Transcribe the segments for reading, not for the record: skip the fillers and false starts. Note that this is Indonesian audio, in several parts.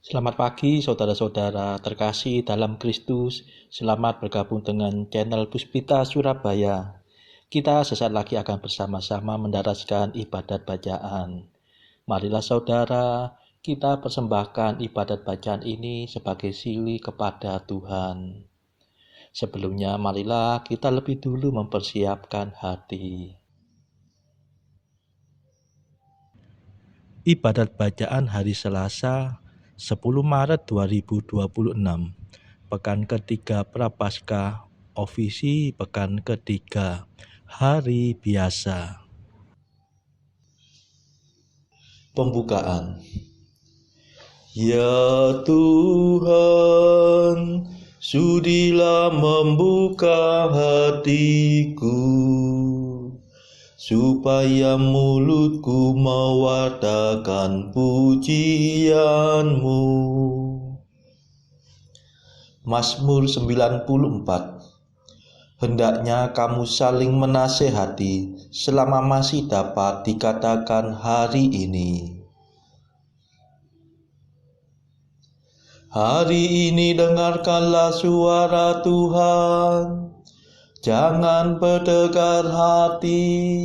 Selamat pagi saudara-saudara terkasih dalam Kristus. Selamat bergabung dengan channel Puspita Surabaya. Kita sesaat lagi akan bersama-sama mendaraskan ibadat bacaan. Marilah saudara, kita persembahkan ibadat bacaan ini sebagai sili kepada Tuhan. Sebelumnya marilah kita lebih dulu mempersiapkan hati. Ibadat bacaan hari Selasa 10 Maret 2026, Pekan ketiga Prapaskah, Ofisi Pekan ketiga, Hari Biasa. Pembukaan. Ya Tuhan, sudilah membuka hatiku, supaya mulutku mewartakan pujian-Mu. Mazmur 94. Hendaknya kamu saling menasehati selama masih dapat dikatakan hari ini. Hari ini dengarkanlah suara Tuhan, jangan bertegar hati.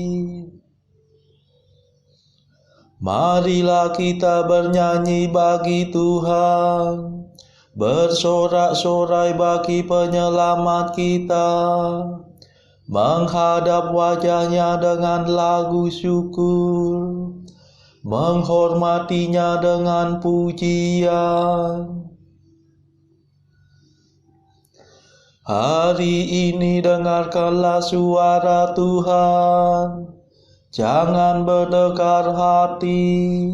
Marilah kita bernyanyi bagi Tuhan, bersorak-sorai bagi penyelamat kita, menghadap wajahnya dengan lagu syukur, menghormatinya dengan pujian. Hari ini dengarkanlah suara Tuhan, jangan berdegar hati.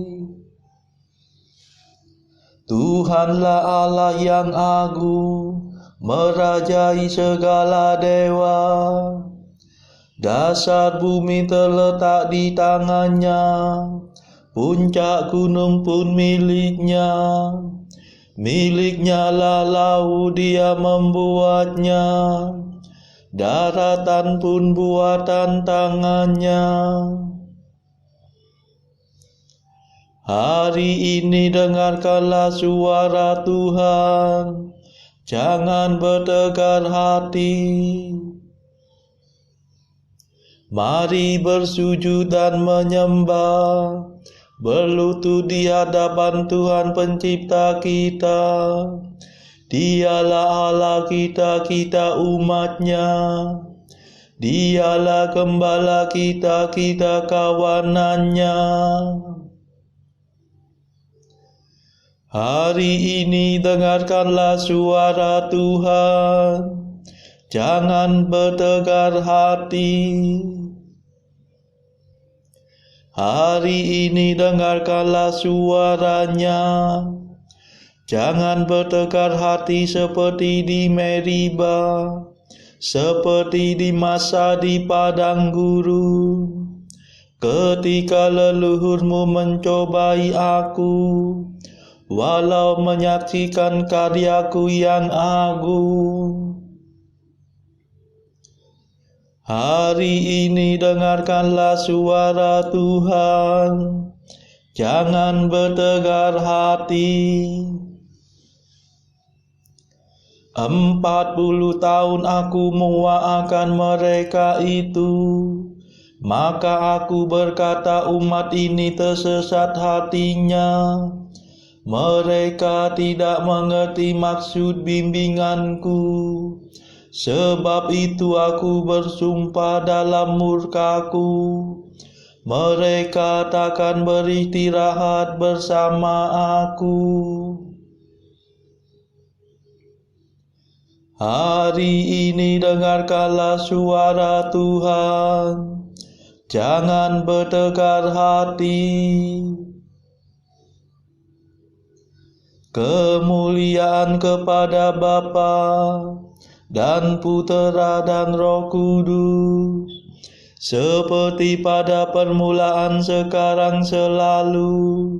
Tuhanlah Allah yang agung, merajai segala dewa. Dasar bumi terletak di tangannya, puncak gunung pun miliknya. Miliknya lah laut, dia membuatnya, daratan pun buatan tangannya. Hari ini dengarkanlah suara Tuhan, jangan bertegar hati. Mari bersujud dan menyembah, berlutut di hadapan Tuhan pencipta kita. Dialah Allah kita, kita umatnya. Dialah gembala kita, kita kawanannya. Hari ini dengarkanlah suara Tuhan, jangan bertegar hati. Hari ini dengarkanlah suaranya, jangan bertegar hati seperti di Meriba, seperti di masa di padang gurun, ketika leluhurmu mencobai aku, walau menyaksikan karyaku yang agung. Hari ini dengarkanlah suara Tuhan, jangan bertegar hati. 40 tahun aku mendoakan mereka itu, maka aku berkata umat ini tersesat hatinya. Mereka tidak mengerti maksud bimbinganku. Sebab itu aku bersumpah dalam murkaku, mereka takkan beristirahat bersama aku. Hari ini dengarkanlah suara Tuhan, jangan bertegar hati. Kemuliaan kepada Bapa dan Putera dan Roh Kudus, seperti pada permulaan, sekarang, selalu,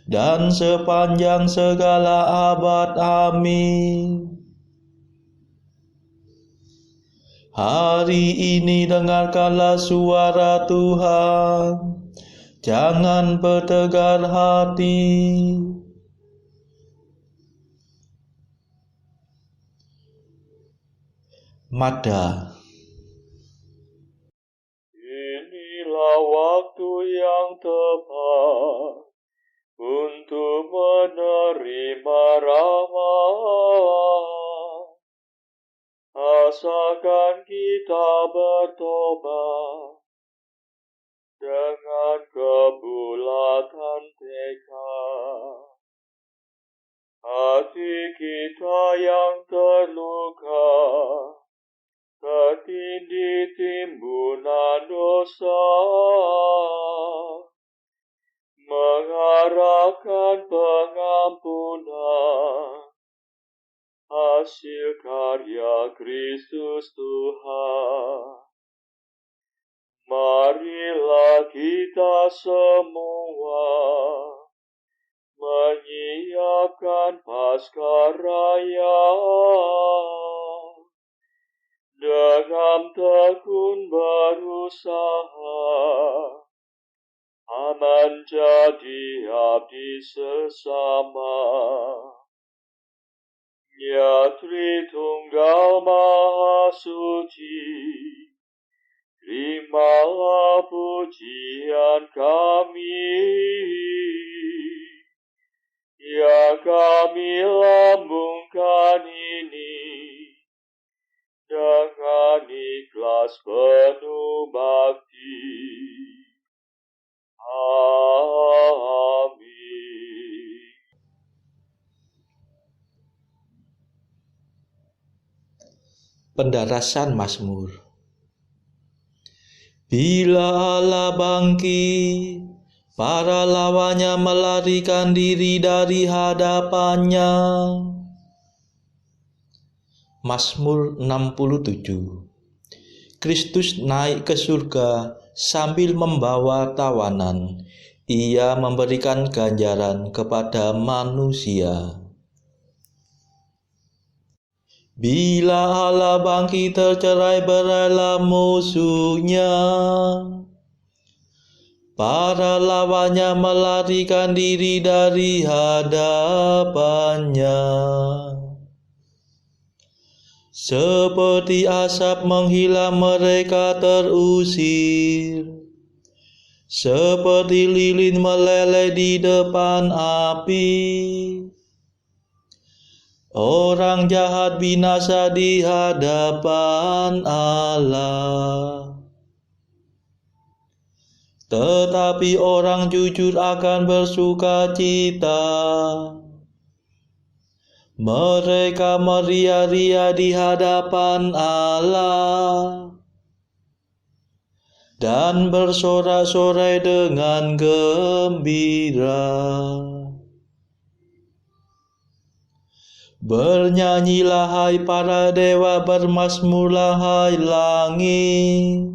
dan sepanjang segala abad. Amin. Hari ini dengarkanlah suara Tuhan, jangan bertegar hati. Mada. Inilah waktu yang tepat untuk menerima rahmat. Asalkan kita bertobat dengan kebulatan tekad. Hati kita yang terluka, tertindih timbunan dosa, mengharapkan pengampunan, hasil karya Kristus Tuhan. Marilah kita semua menyiapkan Paskaraya dengan tekun berusaha menjadi abdi sesama. Ya Tritunggal Maha Suci, terimalah pujian kami. Ya kami lambungkan ini dengan ikhlas penuh bakti. Amin. Pendarasan Mazmur. Bila Allah bangkit, para lawannya melarikan diri dari hadapannya. Mazmur 67. Kristus naik ke surga sambil membawa tawanan. Ia memberikan ganjaran kepada manusia. Bila Allah bangkit, tercerai-berailah musuhnya. Para lawannya melarikan diri dari hadapannya. Seperti asap menghilang mereka terusir, seperti lilin meleleh di depan api. Orang jahat binasa di hadapan Allah, tetapi orang jujur akan bersukacita. Mereka meria-ria di hadapan Allah dan bersorak-sorai dengan gembira. Bernyanyilah hai para dewa, bermazmurlah hai langit.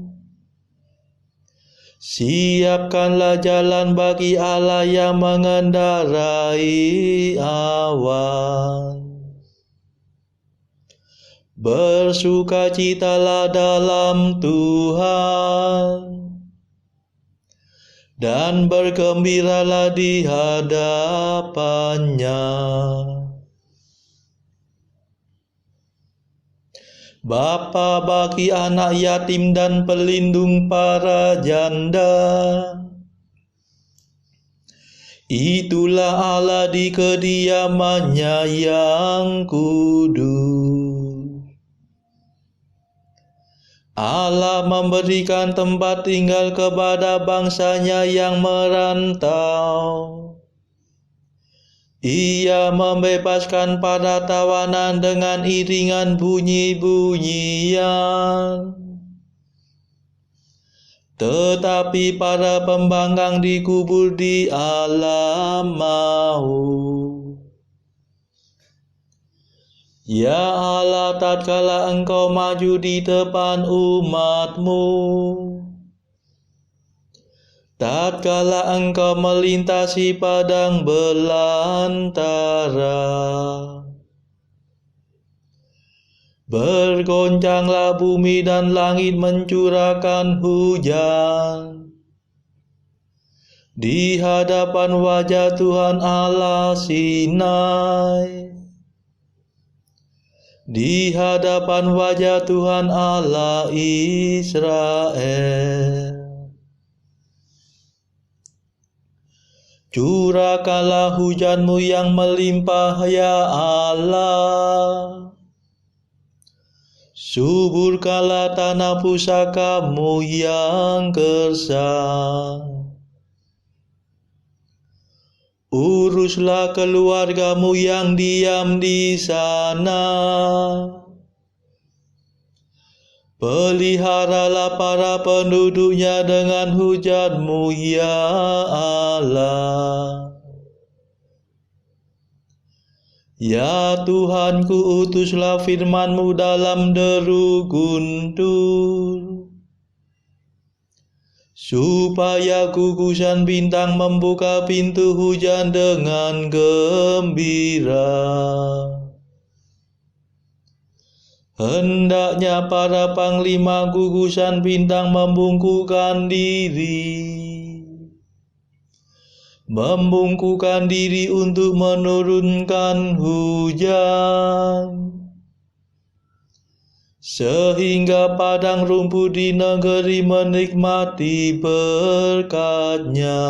Siapkanlah jalan bagi Allah yang mengendarai awan. Bersukacitalah dalam Tuhan dan bergembiralah di hadapannya. Bapa bagi anak yatim dan pelindung para janda. Itulah Allah di kediamannya yang kudus. Allah memberikan tempat tinggal kepada bangsanya yang merantau. Ia membebaskan para tawanan dengan iringan bunyi-bunyian. Tetapi para pembangkang dikubur di alam maut. Ya Allah, tatkala Engkau maju di depan umat-Mu, tatkala Engkau melintasi padang belantara, bergoncanglah bumi dan langit mencurahkan hujan. Di hadapan wajah Tuhan Allah Sinai, di hadapan wajah Tuhan Allah Israel. Curahkanlah hujan-Mu yang melimpah ya Allah. Suburkanlah tanah pusaka-Mu yang gersang. Uruslah keluarga-Mu yang diam di sana. Peliharalah para penduduknya dengan hujan-Mu ya Allah. Ya Tuhanku, utuslah firman-Mu dalam deru guntur, supaya gugusan bintang membuka pintu hujan dengan gembira. Hendaknya para panglima gugusan bintang membungkukkan diri untuk menurunkan hujan, sehingga padang rumput di negeri menikmati berkat-Nya.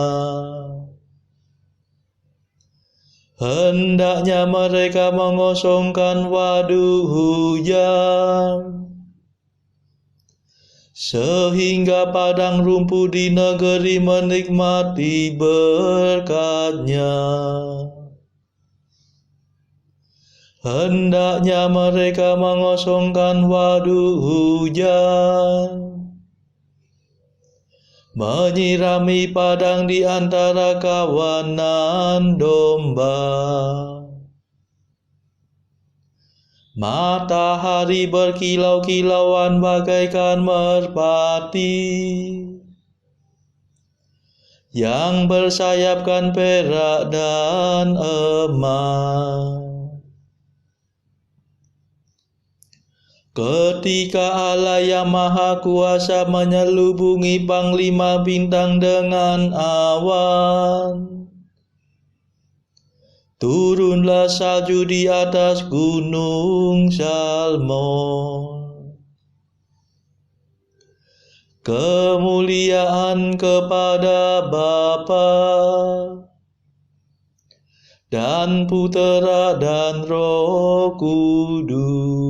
Hendaknya mereka mengosongkan waduk hujan, sehingga padang rumput di negeri menikmati berkat-Nya. Hendaknya mereka mengosongkan waduk hujan, menyirami padang di antara kawanan domba. Matahari berkilau-kilauan bagaikan merpati yang bersayapkan perak dan emas. Ketika Allah yang Maha Kuasa menyelubungi panglima bintang dengan awan, turunlah salju di atas gunung Salmon. Kemuliaan kepada Bapa dan Putera dan Roh Kudus,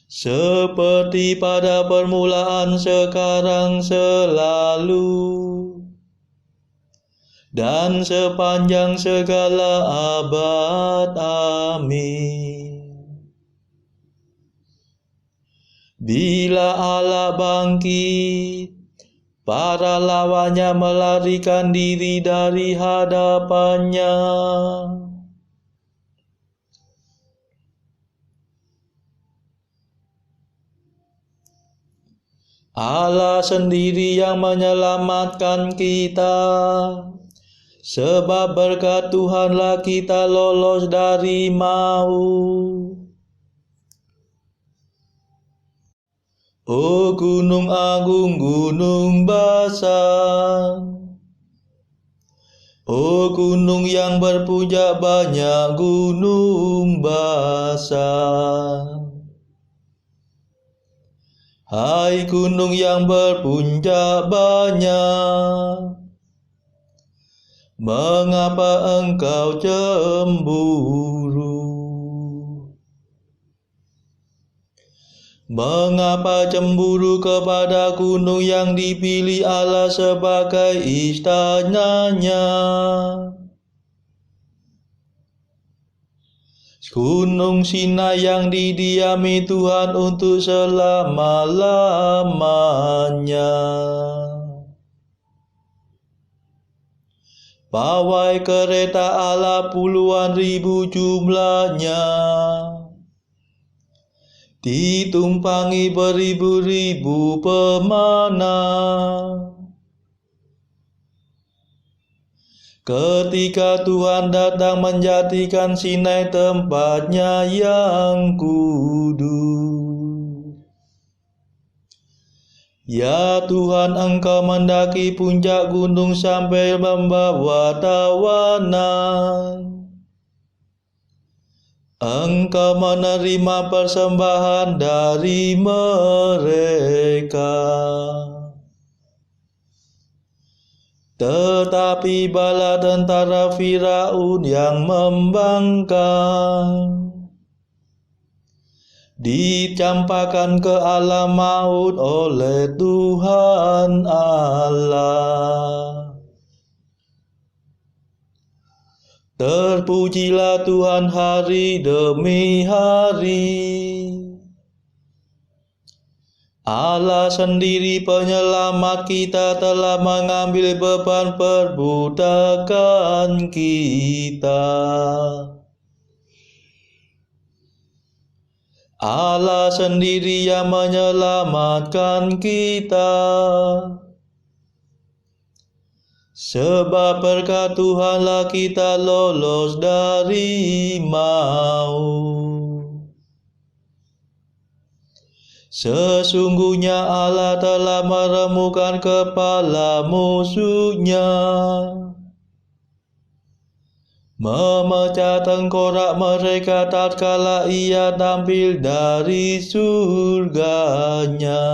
seperti pada permulaan, sekarang, selalu, dan sepanjang segala abad. Amin. Bila Allah bangkit, para lawannya melarikan diri dari hadapannya. Allah sendiri yang menyelamatkan kita, sebab berkat Tuhanlah kita lolos dari maut. O gunung agung, gunung Basan, o gunung yang berpuncak banyak, gunung Basan. Hai gunung yang berpuncak banyak, mengapa engkau cemburu? Mengapa cemburu kepada gunung yang dipilih Allah sebagai istananya? Gunung Sinai yang didiami Tuhan untuk selama-lamanya. Pawai kereta Allah puluhan ribu jumlahnya, ditumpangi beribu-ribu pemana. Ketika Tuhan datang menjadikan Sinai tempatnya yang kudus. Ya Tuhan, Engkau mendaki puncak gunung sampai membawa tawanan. Engkau menerima persembahan dari mereka. Tetapi bala tentara Firaun yang membangkang dicampakkan ke alam maut oleh Tuhan Allah. Terpujilah Tuhan hari demi hari. Allah sendiri penyelamat kita telah mengambil beban perbudakan kita. Allah sendiri yang menyelamatkan kita. Sebab berkat Tuhanlah kita lolos dari maut. Sesungguhnya Allah telah meremukkan kepala musuhnya, memecah tengkorak mereka tatkala ia tampil dari surganya.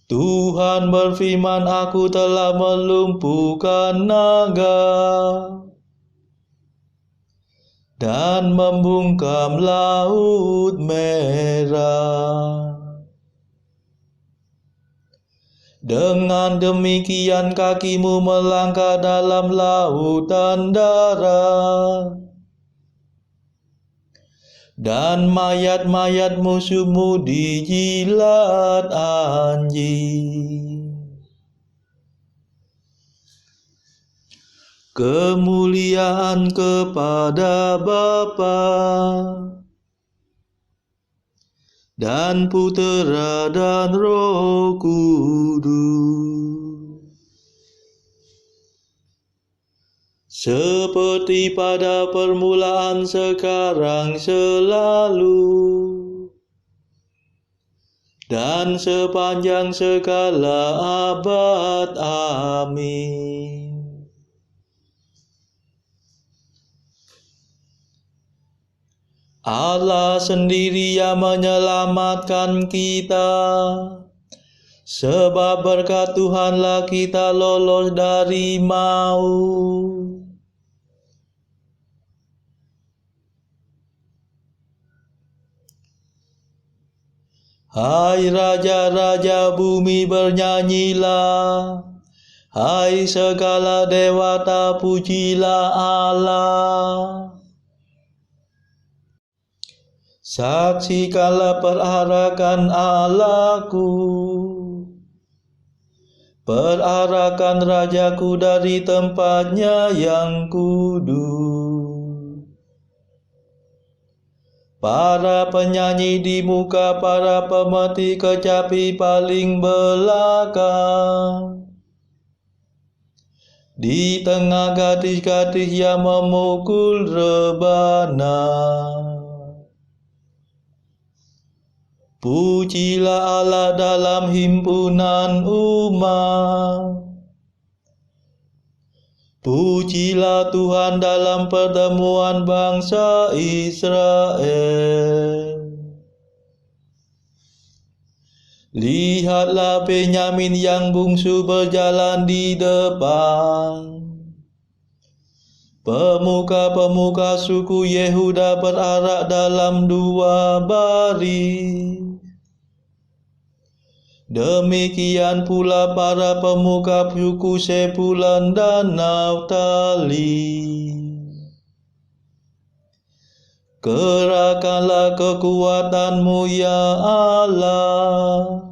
Tuhan berfirman, aku telah melumpuhkan naga dan membungkam laut merah. Dengan demikian kakimu melangkah dalam lautan darah, dan mayat-mayat musuhmu dijilat anjing. Kemuliaan kepada Bapa dan Putera dan Roh Kudus, seperti pada permulaan, sekarang, selalu, dan sepanjang segala abad. Amin. Allah sendiri yang menyelamatkan kita. Sebab berkat Tuhanlah kita lolos dari maut. Hai raja-raja bumi, bernyanyilah. Hai segala dewata, pujilah Allah. Saksikanlah perarakan Allahku, perarakan rajaku dari tempatnya yang kudus. Para penyanyi di muka para pemetik kecapi paling belakang, di tengah gadis-gadis yang memukul rebana. Pujilah Allah dalam himpunan umat. Pujilah Tuhan dalam pertemuan bangsa Israel. Lihatlah Benyamin yang bungsu berjalan di depan. Pemuka-pemuka suku Yehuda berarak dalam 2 baris. Demikian pula para pemuka suku Sebulan dan Naftali. Kerahkanlah kekuatanmu ya Allah.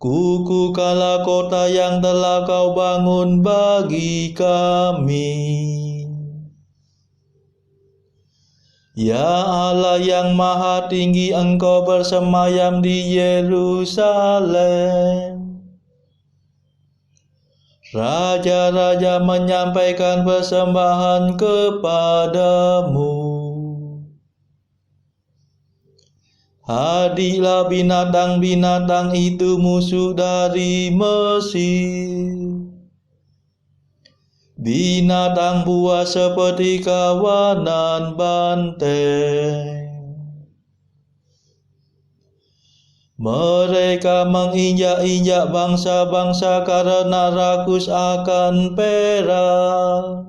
Kukuhkanlah kota yang telah kau bangun bagi kami. Ya Allah yang maha tinggi, Engkau bersemayam di Yerusalem. Raja-raja menyampaikan persembahan kepadamu. Hadirlah binatang-binatang itu, musuh dari Mesir. binatang buas seperti kawanan banteng. Mereka menginjak-injak bangsa-bangsa karena rakus akan perak.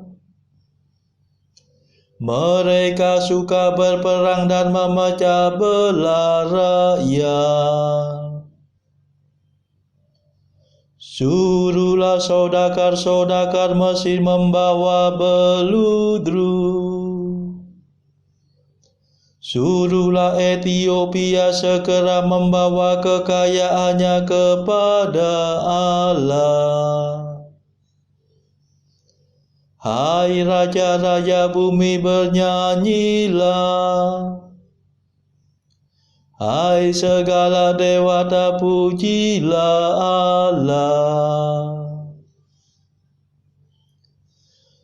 Mereka suka berperang dan memecah belah rakyat. Suruhlah saudagar-saudagar Mesir membawa beludru. Suruhlah Ethiopia segera membawa kekayaannya kepada Allah. Hai raja-raja bumi, bernyanyilah. Hai segala dewata, pujilah Allah.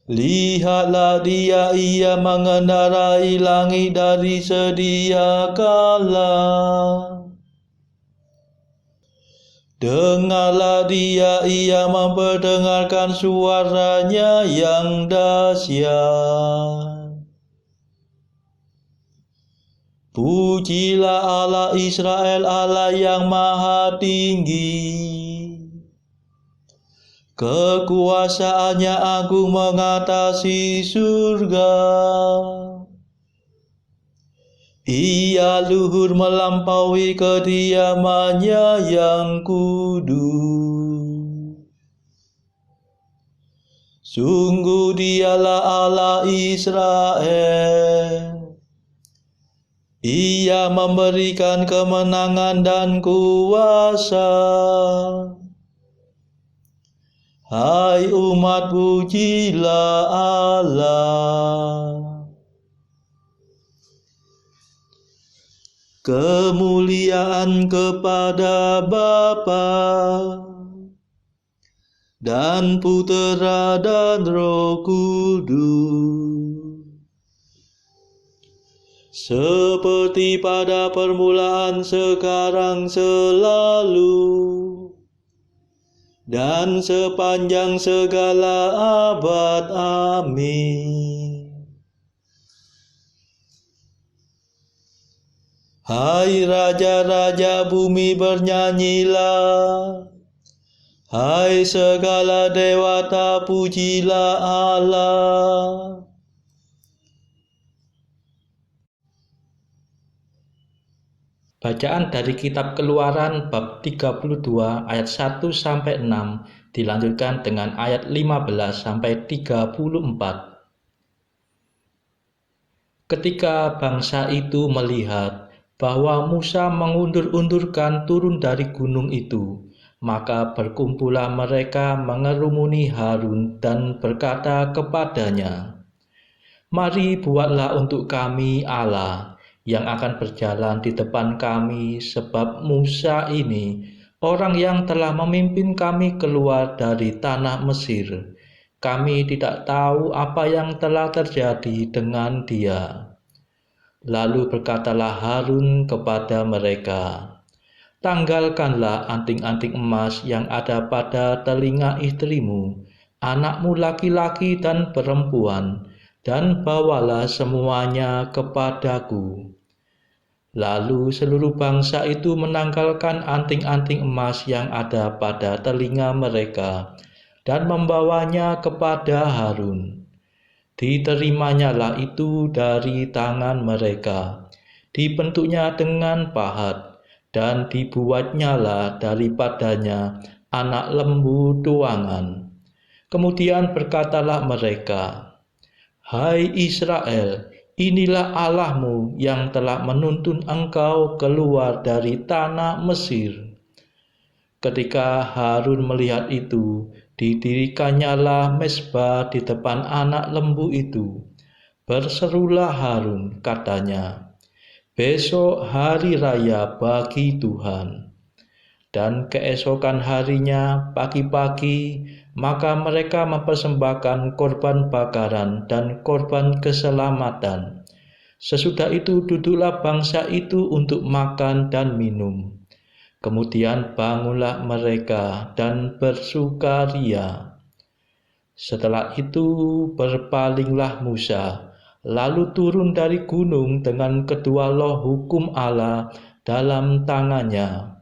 Lihatlah ia mengendarai langit dari sedia kala. Dengarlah ia memperdengarkan suaranya yang dahsyat. Pujilah Allah Israel, Allah yang maha tinggi. Kekuasaannya agung mengatasi surga. Ia luhur melampaui kediamannya yang kudus. Sungguh dialah Allah Israel. Ia memberikan kemenangan dan kuasa. Hai umat, pujilah Allah. Kemuliaan kepada Bapa dan Putera dan Roh Kudus, seperti pada permulaan, sekarang, selalu, dan sepanjang segala abad. Amin. Hai raja-raja bumi, bernyanyilah. Hai segala dewata, pujilah Allah. Bacaan dari kitab Keluaran bab 32 ayat 1 sampai 6 dilanjutkan dengan ayat 15 sampai 34. Ketika bangsa itu melihat bahwa Musa mengundur-undurkan turun dari gunung itu, maka berkumpullah mereka mengerumuni Harun dan berkata kepadanya, "Mari buatlah untuk kami Allah yang akan berjalan di depan kami, sebab Musa ini orang yang telah memimpin kami keluar dari tanah Mesir. Kami tidak tahu apa yang telah terjadi dengan dia." Lalu berkatalah Harun kepada mereka, "Tanggalkanlah anting-anting emas yang ada pada telinga istrimu, anakmu laki-laki dan perempuan, dan bawalah semuanya kepadaku." Lalu seluruh bangsa itu menanggalkan anting-anting emas yang ada pada telinga mereka dan membawanya kepada Harun. Diterimanya itu dari tangan mereka, dibentuknya dengan pahat, dan dibuatnyalah daripadanya anak lembu tuangan. Kemudian berkatalah mereka, "Hai Israel, inilah Allahmu yang telah menuntun engkau keluar dari tanah Mesir." Ketika Harun melihat itu, didirikannya mezbah di depan anak lembu itu. Berserulah Harun, katanya, "Besok hari raya bagi Tuhan." Dan keesokan harinya pagi-pagi, maka mereka mempersembahkan korban bakaran dan korban keselamatan. Sesudah itu duduklah bangsa itu untuk makan dan minum. Kemudian bangunlah mereka dan bersukaria. Setelah itu berpalinglah Musa, lalu turun dari gunung dengan kedua loh hukum Allah dalam tangannya.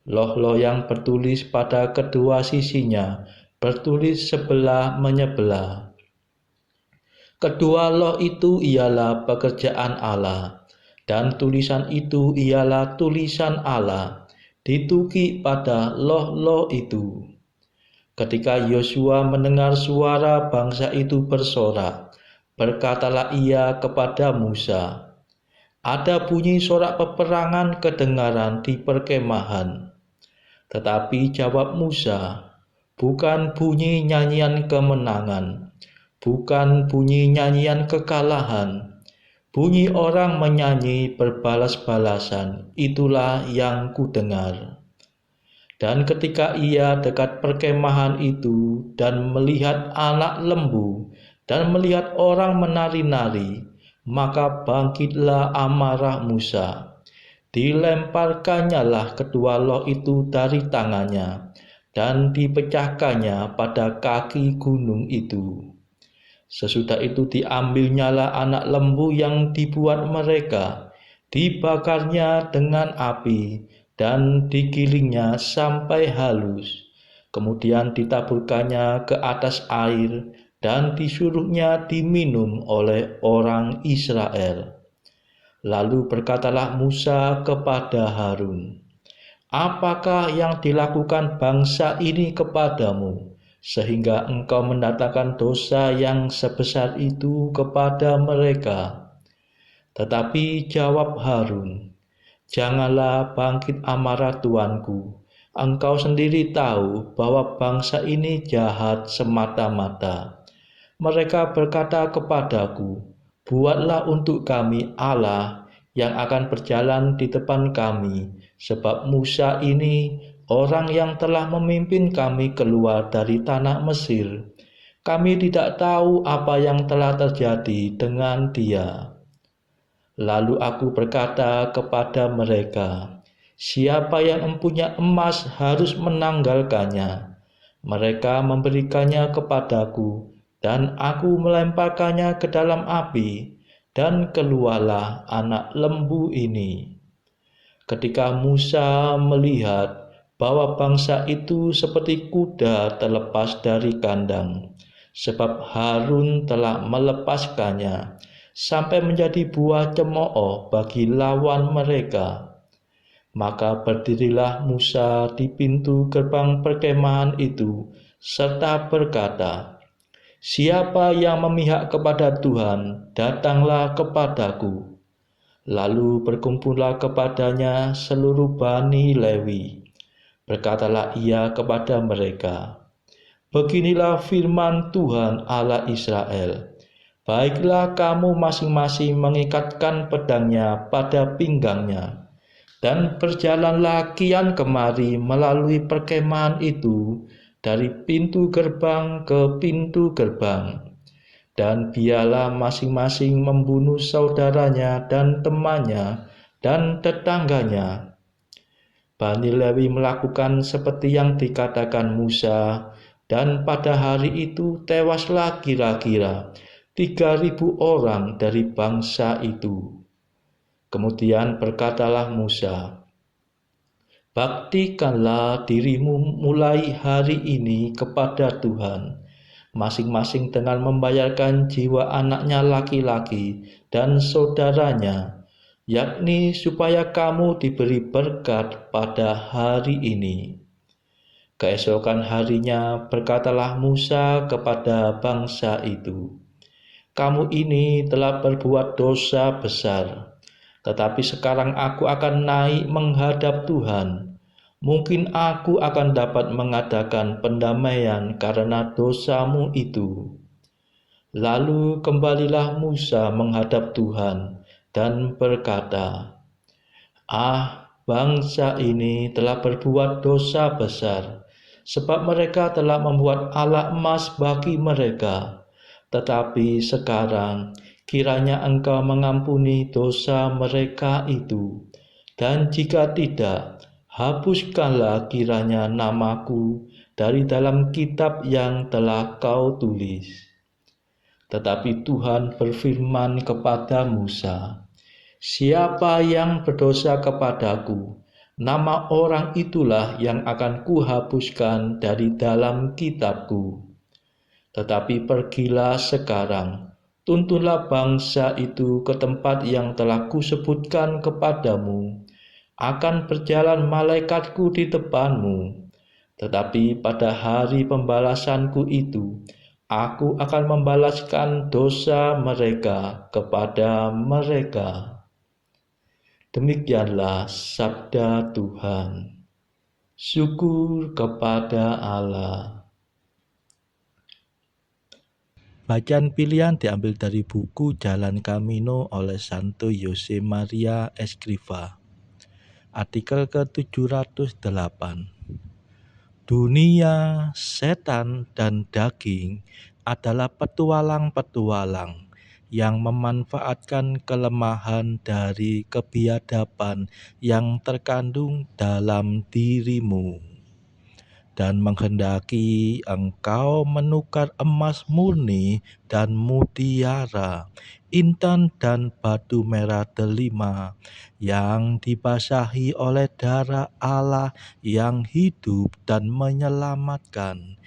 Loh-loh yang bertulis pada kedua sisinya, bertulis sebelah menyebelah. Kedua loh itu ialah pekerjaan Allah, dan tulisan itu ialah tulisan Allah, dituki pada loh-loh itu. Ketika Yosua mendengar suara bangsa itu bersorak, berkatalah ia kepada Musa, "Ada bunyi sorak peperangan kedengaran di perkemahan." Tetapi jawab Musa, "Bukan bunyi nyanyian kemenangan, bukan bunyi nyanyian kekalahan. Bunyi orang menyanyi berbalas-balasan, itulah yang kudengar." Dan ketika ia dekat perkemahan itu dan melihat anak lembu dan melihat orang menari-nari, maka bangkitlah amarah Musa. Dilemparkannyalah kedua loh itu dari tangannya dan dipecahkannya pada kaki gunung itu. Sesudah itu diambilnyalah anak lembu yang dibuat mereka, dibakarnya dengan api, dan digilingnya sampai halus. Kemudian ditaburkannya ke atas air dan disuruhnya diminum oleh orang Israel. Lalu berkatalah Musa kepada Harun, "Apakah yang dilakukan bangsa ini kepadamu, sehingga engkau mendatangkan dosa yang sebesar itu kepada mereka?" Tetapi jawab Harun, "Janganlah bangkit amarah tuanku. Engkau sendiri tahu bahwa bangsa ini jahat semata-mata. Mereka berkata kepadaku, 'Buatlah untuk kami Allah yang akan berjalan di depan kami, sebab Musa ini orang yang telah memimpin kami keluar dari tanah Mesir. Kami tidak tahu apa yang telah terjadi dengan dia.' Lalu aku berkata kepada mereka, 'Siapa yang mempunyai emas harus menanggalkannya.' Mereka memberikannya kepadaku, dan aku melemparkannya ke dalam api, dan keluarlah anak lembu ini." Ketika Musa melihat bahwa bangsa itu seperti kuda terlepas dari kandang, sebab Harun telah melepaskannya, sampai menjadi buah cemooh bagi lawan mereka, maka berdirilah Musa di pintu gerbang perkemahan itu, serta berkata, "Siapa yang memihak kepada Tuhan, datanglah kepadaku." Lalu berkumpullah kepadanya seluruh Bani Lewi. Berkatalah ia kepada mereka, "Beginilah firman Tuhan Allah Israel. Baiklah kamu masing-masing mengikatkan pedangnya pada pinggangnya, dan berjalanlah kian kemari melalui perkemahan itu dari pintu gerbang ke pintu gerbang. Dan biarlah masing-masing membunuh saudaranya dan temannya dan tetangganya." Bani Lewi melakukan seperti yang dikatakan Musa, dan pada hari itu tewaslah kira-kira 3.000 orang dari bangsa itu. Kemudian berkatalah Musa, "Baktikanlah dirimu mulai hari ini kepada Tuhan, masing-masing dengan membayarkan jiwa anaknya laki-laki dan saudaranya, yakni supaya kamu diberi berkat pada hari ini." Keesokan harinya berkatalah Musa kepada bangsa itu, "Kamu ini telah berbuat dosa besar, tetapi sekarang aku akan naik menghadap Tuhan. Mungkin aku akan dapat mengadakan pendamaian karena dosamu itu." Lalu kembalilah Musa menghadap Tuhan dan berkata, Bangsa ini telah berbuat dosa besar, sebab mereka telah membuat alat emas bagi mereka. Tetapi sekarang kiranya Engkau mengampuni dosa mereka itu, dan jika tidak, hapuskanlah kiranya namaku dari dalam kitab yang telah kau tulis. Tetapi Tuhan berfirman kepada Musa, siapa yang berdosa kepadaku, nama orang itulah yang akan kuhapuskan dari dalam kitabku. Tetapi pergilah sekarang, tuntunlah bangsa itu ke tempat yang telah kusebutkan kepadamu. Akan berjalan malaikatku di depanmu. Tetapi pada hari pembalasanku itu, aku akan membalaskan dosa mereka kepada mereka. Demikianlah sabda Tuhan. Syukur kepada Allah. Bacaan pilihan diambil dari buku Jalan Camino oleh Santo Jose Maria Escrivá. Artikel ke-708. Dunia, setan, dan daging adalah petualang-petualang yang memanfaatkan kelemahan dari kebiadaban yang terkandung dalam dirimu dan menghendaki engkau menukar emas murni dan mutiara, intan dan batu merah delima yang dibasahi oleh darah Allah yang hidup dan menyelamatkan,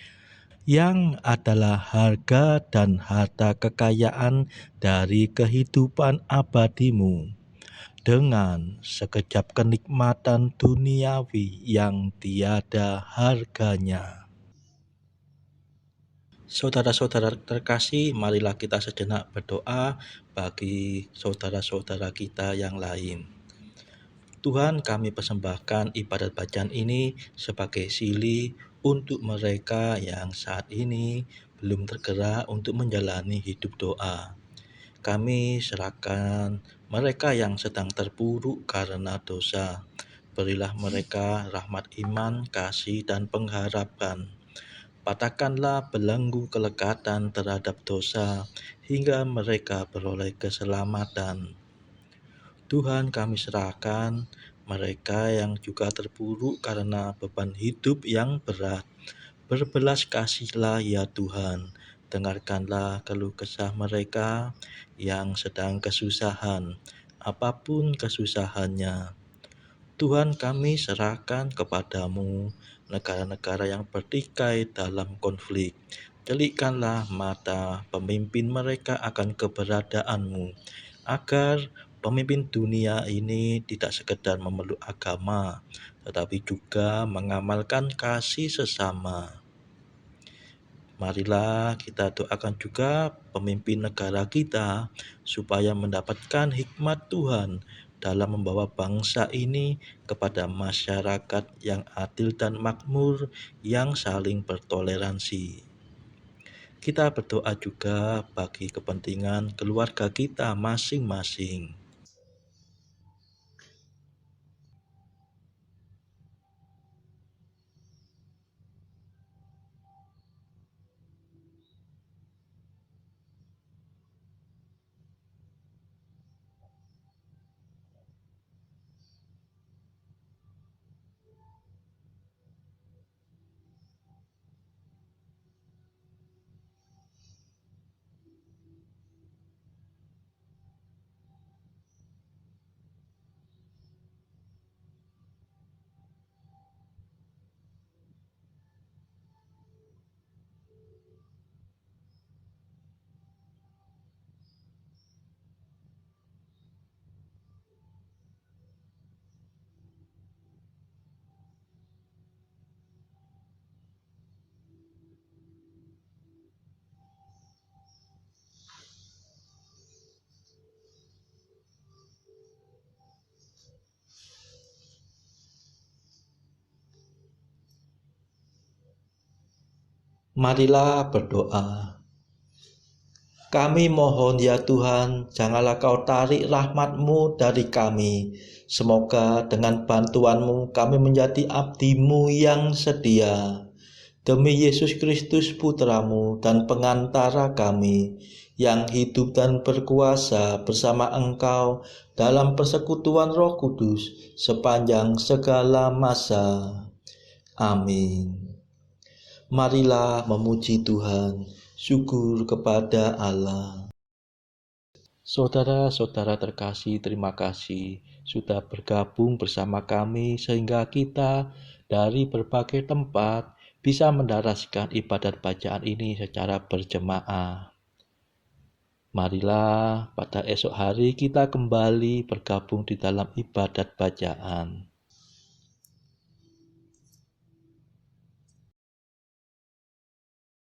yang adalah harga dan harta kekayaan dari kehidupan abadimu, dengan sekejap kenikmatan duniawi yang tiada harganya. Saudara-saudara terkasih, marilah kita sejenak berdoa bagi saudara-saudara kita yang lain. Tuhan, kami persembahkan ibadat bacaan ini sebagai silih untuk mereka yang saat ini belum tergerak untuk menjalani hidup doa. Kami serahkan mereka yang sedang terpuruk karena dosa. Berilah mereka rahmat iman, kasih, dan pengharapan. Patahkanlah belenggu kelekatan terhadap dosa hingga mereka beroleh keselamatan. Tuhan, kami serahkan mereka yang juga terpuruk karena beban hidup yang berat. Berbelas kasihlah ya Tuhan. Dengarkanlah keluh kesah mereka yang sedang kesusahan, apapun kesusahannya. Tuhan, kami serahkan kepadamu negara-negara yang bertikai dalam konflik. Celikkanlah mata pemimpin mereka akan keberadaanmu, agar pemimpin dunia ini tidak sekedar memeluk agama, tetapi juga mengamalkan kasih sesama. Marilah kita doakan juga pemimpin negara kita supaya mendapatkan hikmat Tuhan dalam membawa bangsa ini kepada masyarakat yang adil dan makmur yang saling bertoleransi. Kita berdoa juga bagi kepentingan keluarga kita masing-masing. Marilah berdoa. Kami mohon ya Tuhan, janganlah kau tarik rahmat-Mu dari kami. Semoga dengan bantuan-Mu kami menjadi abdi-Mu yang setia. Demi Yesus Kristus Putra-Mu dan pengantara kami, yang hidup dan berkuasa bersama Engkau dalam persekutuan Roh Kudus sepanjang segala masa. Amin. Marilah memuji Tuhan, syukur kepada Allah. Saudara-saudara terkasih, terima kasih sudah bergabung bersama kami sehingga kita dari berbagai tempat bisa mendaraskan ibadat bacaan ini secara berjemaah. Marilah pada esok hari kita kembali bergabung di dalam ibadat bacaan.